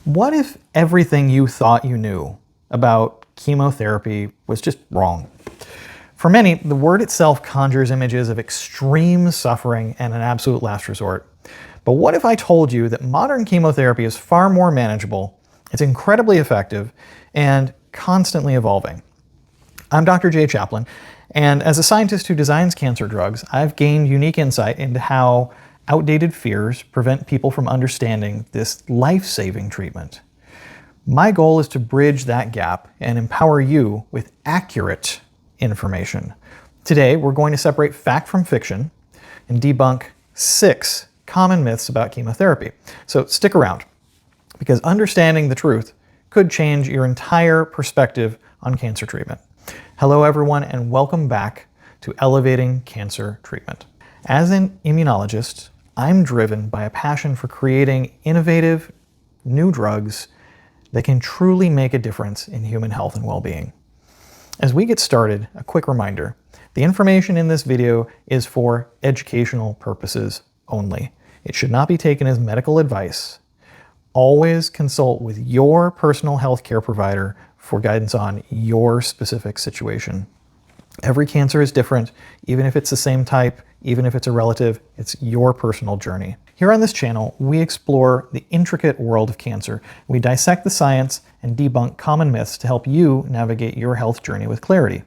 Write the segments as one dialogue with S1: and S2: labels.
S1: What if everything you thought you knew about chemotherapy was just wrong? For many, the word itself conjures images of extreme suffering and an absolute last resort. But what if I told you that modern chemotherapy is far more manageable, it's incredibly effective, and constantly evolving? I'm Dr. Jay Chaplin, and as a scientist who designs cancer drugs, I've gained unique insight into how outdated fears prevent people from understanding this life-saving treatment. My goal is to bridge that gap and empower you with accurate information. Today, we're going to separate fact from fiction and debunk 6 common myths about chemotherapy. So stick around, because understanding the truth could change your entire perspective on cancer treatment. Hello everyone, and welcome back to Elevating Cancer Treatment. As an immunologist, I'm driven by a passion for creating innovative new drugs that can truly make a difference in human health and well-being. As we get started, a quick reminder: the information in this video is for educational purposes only. It should not be taken as medical advice. Always consult with your personal healthcare provider for guidance on your specific situation. Every cancer is different, even if it's the same type, even if it's a relative, it's your personal journey. Here on this channel, we explore the intricate world of cancer. We dissect the science and debunk common myths to help you navigate your health journey with clarity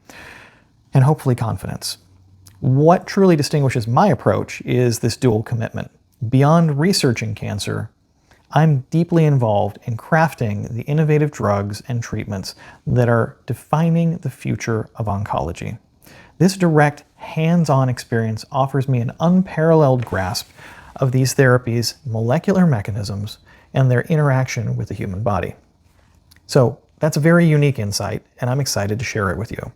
S1: and hopefully confidence. What truly distinguishes my approach is this dual commitment. Beyond researching cancer, I'm deeply involved in crafting the innovative drugs and treatments that are defining the future of oncology. This direct, hands-on experience offers me an unparalleled grasp of these therapies' molecular mechanisms and their interaction with the human body. So that's a very unique insight, and I'm excited to share it with you.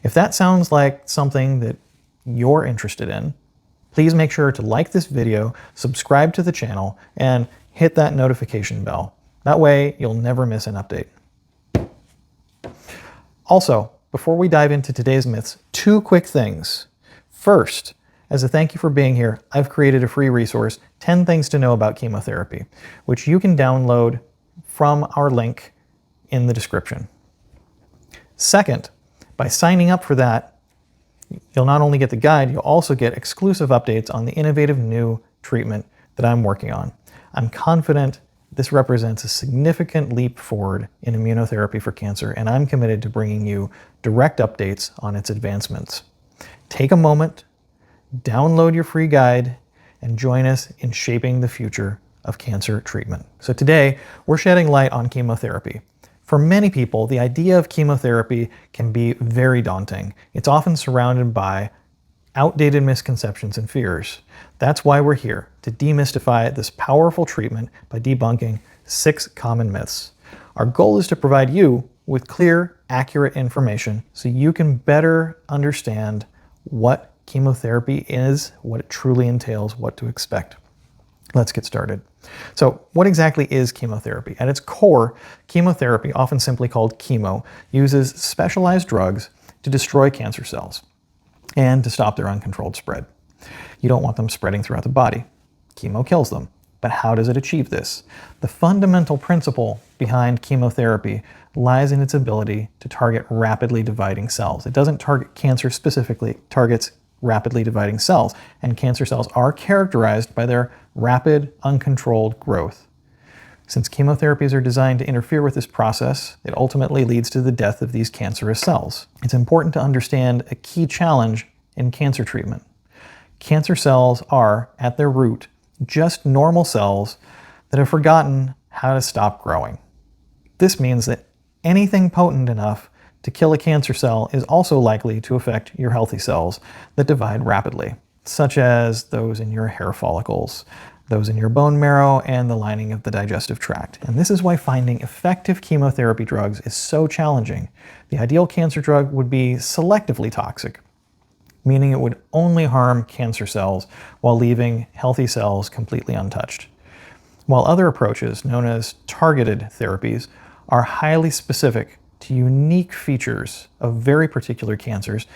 S1: If that sounds like something that you're interested in, please make sure to like this video, subscribe to the channel, and hit that notification bell. That way, you'll never miss an update. Also, before we dive into today's myths, 2 quick things. First, as a thank you for being here, I've created a free resource, 10 Things to Know About Chemotherapy, which you can download from our link in the description. Second, by signing up for that, you'll not only get the guide, you'll also get exclusive updates on the innovative new treatment that I'm working on. I'm confident this represents a significant leap forward in immunotherapy for cancer, and I'm committed to bringing you direct updates on its advancements. Take a moment, download your free guide, and join us in shaping the future of cancer treatment. So today, we're shedding light on chemotherapy. For many people, the idea of chemotherapy can be very daunting. It's often surrounded by outdated misconceptions and fears. That's why we're here, to demystify this powerful treatment by debunking 6 common myths. Our goal is to provide you with clear, accurate information so you can better understand what chemotherapy is, what it truly entails, what to expect. Let's get started. So what exactly is chemotherapy? At its core, chemotherapy, often simply called chemo, uses specialized drugs to destroy cancer cells and to stop their uncontrolled spread. You don't want them spreading throughout the body. Chemo kills them. But how does it achieve this? The fundamental principle behind chemotherapy lies in its ability to target rapidly dividing cells. It doesn't target cancer specifically, it targets rapidly dividing cells, and cancer cells are characterized by their rapid, uncontrolled growth. Since chemotherapies are designed to interfere with this process, it ultimately leads to the death of these cancerous cells. It's important to understand a key challenge in cancer treatment. Cancer cells are, at their root, just normal cells that have forgotten how to stop growing. This means that anything potent enough to kill a cancer cell is also likely to affect your healthy cells that divide rapidly, such as those in your hair follicles, those in your bone marrow, and the lining of the digestive tract. And this is why finding effective chemotherapy drugs is so challenging. The ideal cancer drug would be selectively toxic, meaning it would only harm cancer cells while leaving healthy cells completely untouched. While other approaches, known as targeted therapies, are highly specific to unique features of very particular cancers,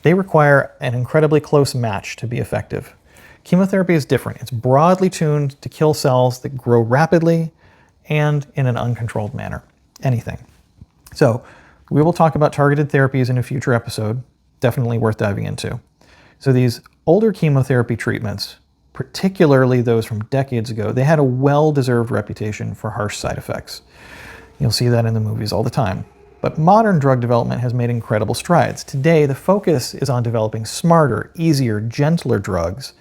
S1: they require an incredibly close match to be effective. Chemotherapy is different. It's broadly tuned to kill cells that grow rapidly and in an uncontrolled manner. Anything. So we will talk about targeted therapies in a future episode, definitely worth diving into. So these older chemotherapy treatments, particularly those from decades ago, they had a well-deserved reputation for harsh side effects. You'll see that in the movies all the time. But modern drug development has made incredible strides. Today, the focus is on developing smarter, easier, gentler drugs.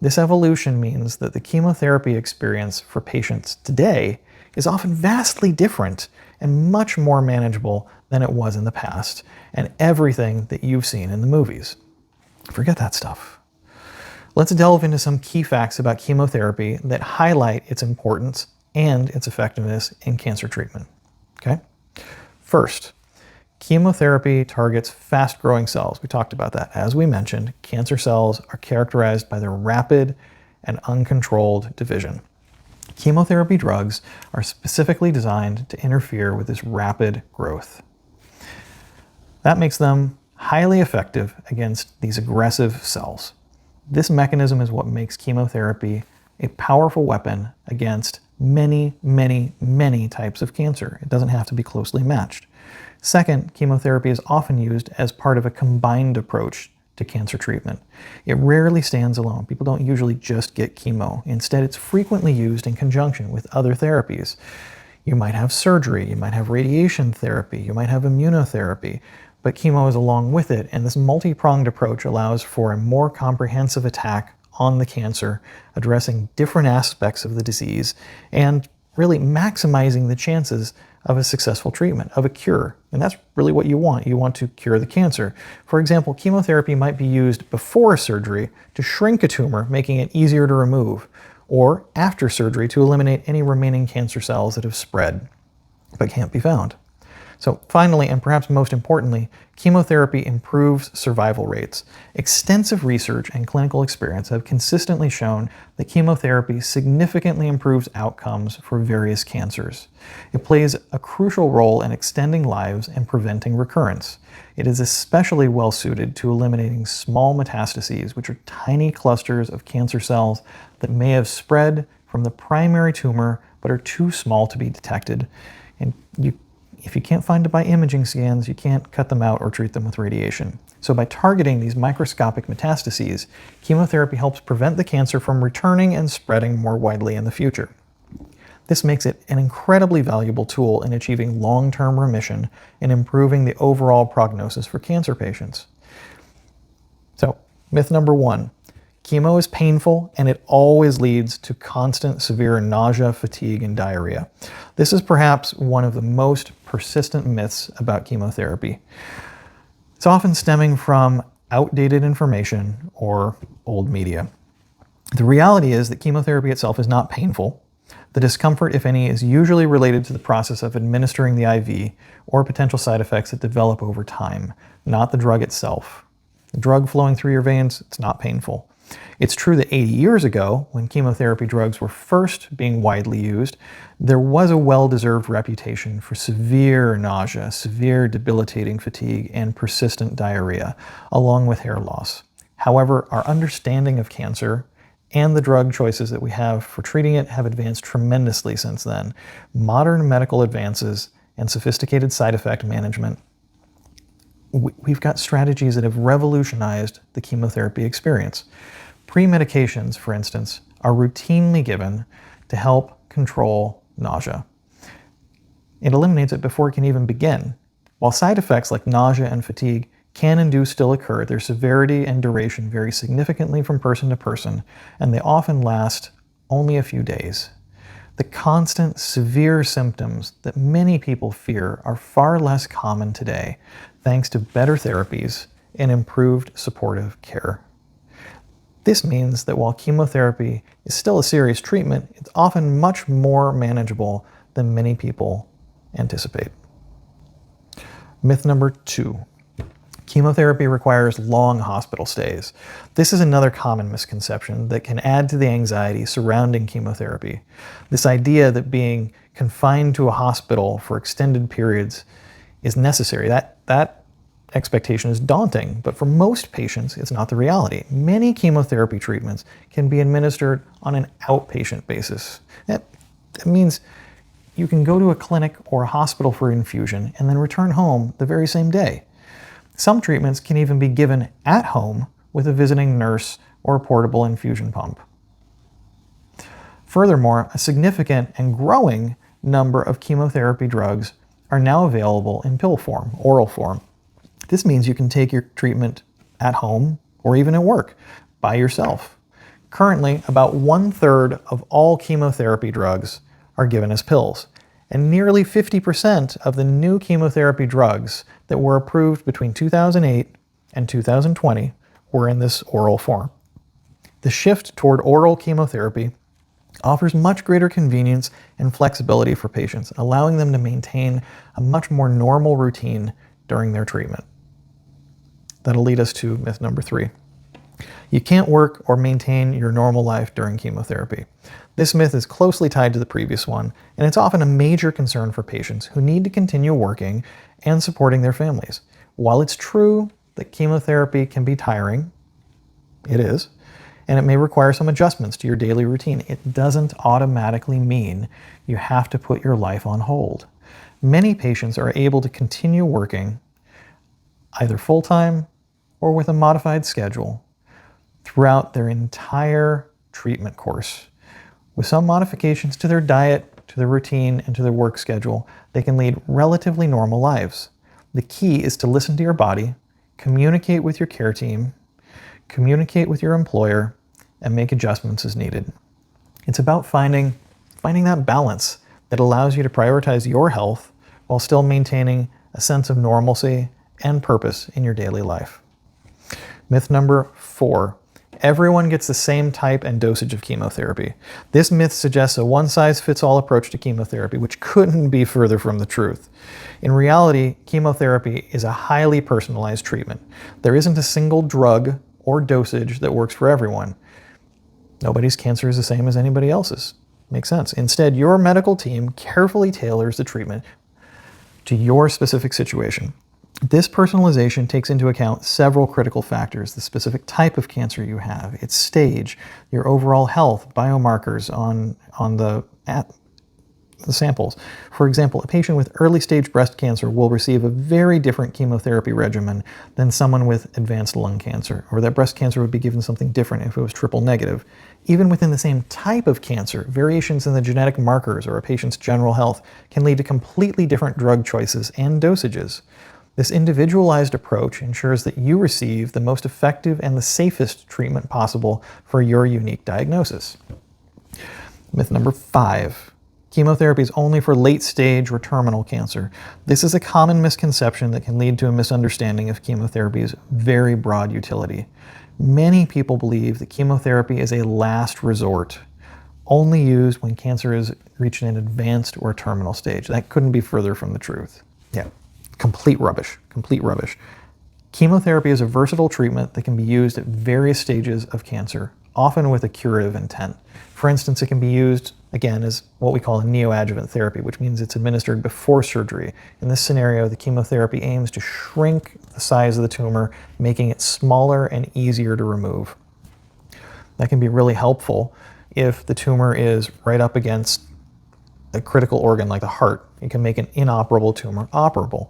S1: This evolution means that the chemotherapy experience for patients today is often vastly different and much more manageable than it was in the past, and everything that you've seen in the movies. Forget that stuff. Let's delve into some key facts about chemotherapy that highlight its importance and its effectiveness in cancer treatment. Okay? First, chemotherapy targets fast-growing cells. We talked about that. As we mentioned, cancer cells are characterized by their rapid and uncontrolled division. Chemotherapy drugs are specifically designed to interfere with this rapid growth. That makes them highly effective against these aggressive cells. This mechanism is what makes chemotherapy a powerful weapon against many, many, many types of cancer. It doesn't have to be closely matched. Second, chemotherapy is often used as part of a combined approach to cancer treatment. It rarely stands alone. People don't usually just get chemo. Instead, it's frequently used in conjunction with other therapies. You might have surgery, you might have radiation therapy, you might have immunotherapy, but chemo is along with it, and this multi-pronged approach allows for a more comprehensive attack on the cancer, addressing different aspects of the disease, and really maximizing the chances of a successful treatment, of a cure. And that's really what you want. You want to cure the cancer. For example, chemotherapy might be used before surgery to shrink a tumor, making it easier to remove, or after surgery to eliminate any remaining cancer cells that have spread but can't be found. So finally, and perhaps most importantly, chemotherapy improves survival rates. Extensive research and clinical experience have consistently shown that chemotherapy significantly improves outcomes for various cancers. It plays a crucial role in extending lives and preventing recurrence. It is especially well suited to eliminating small metastases, which are tiny clusters of cancer cells that may have spread from the primary tumor but are too small to be detected. And if you can't find it by imaging scans, you can't cut them out or treat them with radiation. So by targeting these microscopic metastases, chemotherapy helps prevent the cancer from returning and spreading more widely in the future. This makes it an incredibly valuable tool in achieving long-term remission and improving the overall prognosis for cancer patients. So, myth number 1. Chemo is painful, and it always leads to constant severe nausea, fatigue, and diarrhea. This is perhaps one of the most persistent myths about chemotherapy. It's often stemming from outdated information or old media. The reality is that chemotherapy itself is not painful. The discomfort, if any, is usually related to the process of administering the IV or potential side effects that develop over time, not the drug itself. The drug flowing through your veins, it's not painful. It's true that 80 years ago, when chemotherapy drugs were first being widely used, there was a well-deserved reputation for severe nausea, severe debilitating fatigue, and persistent diarrhea, along with hair loss. However, our understanding of cancer and the drug choices that we have for treating it have advanced tremendously since then. Modern medical advances and sophisticated side effect management, we've got strategies that have revolutionized the chemotherapy experience. Pre-medications, for instance, are routinely given to help control nausea. It eliminates it before it can even begin. While side effects like nausea and fatigue can and do still occur, their severity and duration vary significantly from person to person, and they often last only a few days. The constant, severe symptoms that many people fear are far less common today, thanks to better therapies and improved supportive care. This means that while chemotherapy is still a serious treatment, it's often much more manageable than many people anticipate. Myth number 2. Chemotherapy requires long hospital stays. This is another common misconception that can add to the anxiety surrounding chemotherapy. This idea that being confined to a hospital for extended periods is necessary. That expectation is daunting, but for most patients, it's not the reality. Many chemotherapy treatments can be administered on an outpatient basis. That means you can go to a clinic or a hospital for infusion and then return home the very same day. Some treatments can even be given at home with a visiting nurse or a portable infusion pump. Furthermore, a significant and growing number of chemotherapy drugs are now available in pill form, oral form. This means you can take your treatment at home or even at work by yourself. Currently, about 1/3 of all chemotherapy drugs are given as pills, and nearly 50% of the new chemotherapy drugs that were approved between 2008 and 2020 were in this oral form. The shift toward oral chemotherapy offers much greater convenience and flexibility for patients, allowing them to maintain a much more normal routine during their treatment. That'll lead us to myth number 3. You can't work or maintain your normal life during chemotherapy. This myth is closely tied to the previous one, and it's often a major concern for patients who need to continue working and supporting their families. While it's true that chemotherapy can be tiring, it is, and it may require some adjustments to your daily routine, it doesn't automatically mean you have to put your life on hold. Many patients are able to continue working either full-time or with a modified schedule throughout their entire treatment course. With some modifications to their diet, to their routine, and to their work schedule, they can lead relatively normal lives. The key is to listen to your body, communicate with your care team, communicate with your employer, and make adjustments as needed. It's about finding that balance that allows you to prioritize your health while still maintaining a sense of normalcy and purpose in your daily life. Myth number 4. Everyone gets the same type and dosage of chemotherapy. This myth suggests a one-size-fits-all approach to chemotherapy, which couldn't be further from the truth. In reality, chemotherapy is a highly personalized treatment. There isn't a single drug or dosage that works for everyone. Nobody's cancer is the same as anybody else's. Makes sense. Instead, your medical team carefully tailors the treatment to your specific situation. This personalization takes into account several critical factors: the specific type of cancer you have, its stage, your overall health, biomarkers on the samples. For example, a patient with early-stage breast cancer will receive a very different chemotherapy regimen than someone with advanced lung cancer, or that breast cancer would be given something different if it was triple negative. Even within the same type of cancer, variations in the genetic markers or a patient's general health can lead to completely different drug choices and dosages. This individualized approach ensures that you receive the most effective and the safest treatment possible for your unique diagnosis. Myth number 5. Chemotherapy is only for late-stage or terminal cancer. This is a common misconception that can lead to a misunderstanding of chemotherapy's very broad utility. Many people believe that chemotherapy is a last resort, only used when cancer is reached an advanced or terminal stage. That couldn't be further from the truth. Yeah, complete rubbish, complete rubbish. Chemotherapy is a versatile treatment that can be used at various stages of cancer, often with a curative intent. For instance, it can be used, again, as what we call a neoadjuvant therapy, which means it's administered before surgery. In this scenario, the chemotherapy aims to shrink the size of the tumor, making it smaller and easier to remove. That can be really helpful if the tumor is right up against a critical organ like the heart. It can make an inoperable tumor operable.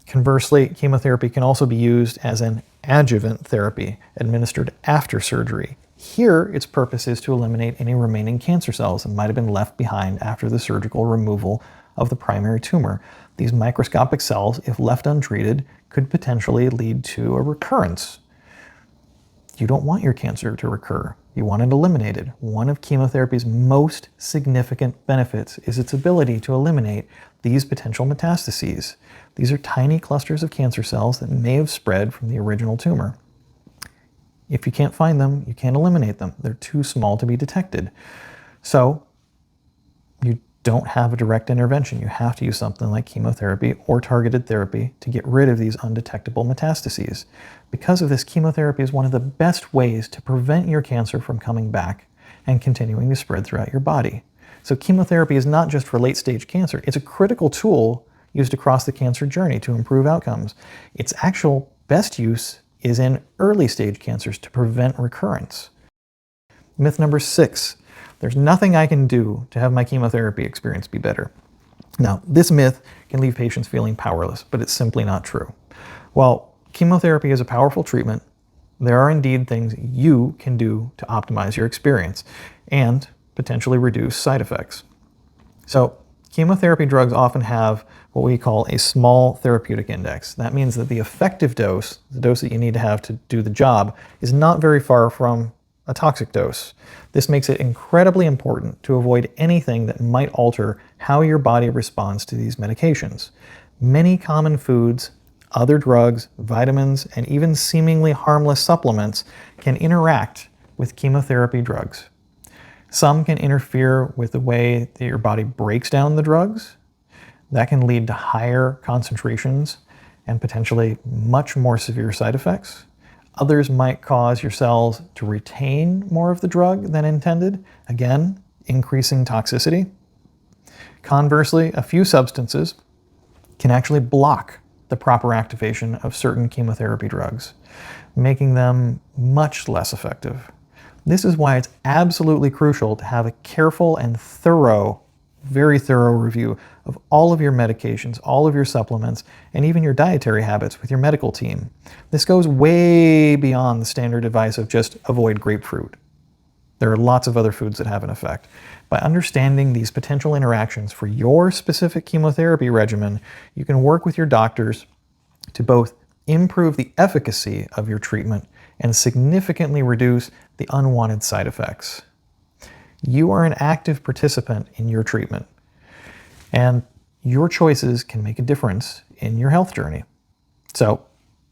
S1: Conversely, chemotherapy can also be used as an adjuvant therapy administered after surgery. Here, its purpose is to eliminate any remaining cancer cells that might have been left behind after the surgical removal of the primary tumor. These microscopic cells, if left untreated, could potentially lead to a recurrence. You don't want your cancer to recur. You want it eliminated. One of chemotherapy's most significant benefits is its ability to eliminate these potential metastases. These are tiny clusters of cancer cells that may have spread from the original tumor. If you can't find them, you can't eliminate them. They're too small to be detected. So you don't have a direct intervention. You have to use something like chemotherapy or targeted therapy to get rid of these undetectable metastases. Because of this, chemotherapy is one of the best ways to prevent your cancer from coming back and continuing to spread throughout your body. So chemotherapy is not just for late-stage cancer. It's a critical tool used across the cancer journey to improve outcomes. Its actual best use is in early-stage cancers to prevent recurrence. Myth number 6. There's nothing I can do to have my chemotherapy experience be better. Now, this myth can leave patients feeling powerless, but it's simply not true. While chemotherapy is a powerful treatment, there are indeed things you can do to optimize your experience and potentially reduce side effects. So, chemotherapy drugs often have what we call a small therapeutic index. That means that the effective dose, the dose that you need to have to do the job, is not very far from a toxic dose. This makes it incredibly important to avoid anything that might alter how your body responds to these medications. Many common foods, other drugs, vitamins, and even seemingly harmless supplements can interact with chemotherapy drugs. Some can interfere with the way that your body breaks down the drugs. That can lead to higher concentrations and potentially much more severe side effects. Others might cause your cells to retain more of the drug than intended, again, increasing toxicity. Conversely, a few substances can actually block the proper activation of certain chemotherapy drugs, making them much less effective. This is why it's absolutely crucial to have a careful and thorough, very thorough review of all of your medications, all of your supplements, and even your dietary habits with your medical team. This goes way beyond the standard advice of just avoid grapefruit. There are lots of other foods that have an effect. By understanding these potential interactions for your specific chemotherapy regimen, you can work with your doctors to both improve the efficacy of your treatment and significantly reduce the unwanted side effects. You are an active participant in your treatment, and your choices can make a difference in your health journey. So,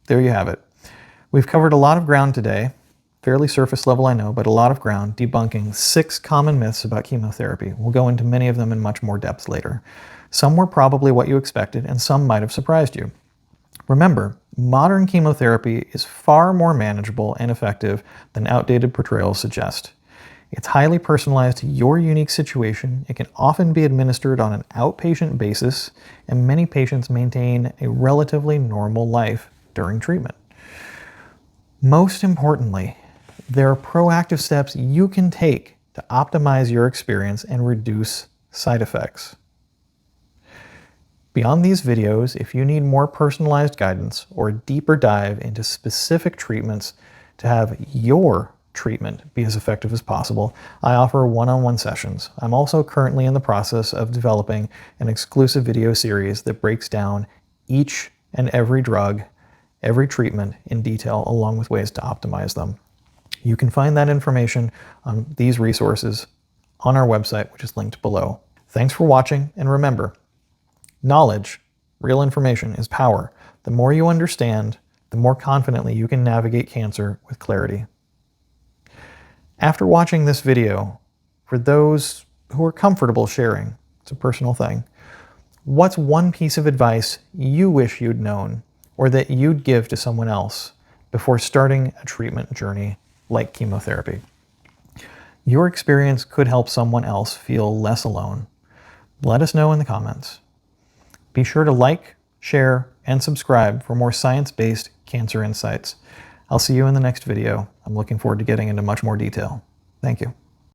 S1: there you have it. We've covered a lot of ground today, fairly surface level I know, but a lot of ground, debunking 6 common myths about chemotherapy. We'll go into many of them in much more depth later. Some were probably what you expected, and some might have surprised you. Remember, modern chemotherapy is far more manageable and effective than outdated portrayals suggest. It's highly personalized to your unique situation. It can often be administered on an outpatient basis, and many patients maintain a relatively normal life during treatment. Most importantly, there are proactive steps you can take to optimize your experience and reduce side effects. Beyond these videos, if you need more personalized guidance or a deeper dive into specific treatments to have your treatment be as effective as possible, I offer one-on-one sessions. I'm also currently in the process of developing an exclusive video series that breaks down each and every drug, every treatment in detail, along with ways to optimize them. You can find that information on these resources on our website, which is linked below. Thanks for watching, and remember, knowledge, real information, is power. The more you understand, the more confidently you can navigate cancer with clarity. After watching this video, for those who are comfortable sharing, it's a personal thing, what's one piece of advice you wish you'd known or that you'd give to someone else before starting a treatment journey like chemotherapy? Your experience could help someone else feel less alone. Let us know in the comments. Be sure to like, share, and subscribe for more science-based cancer insights. I'll see you in the next video. I'm looking forward to getting into much more detail. Thank you.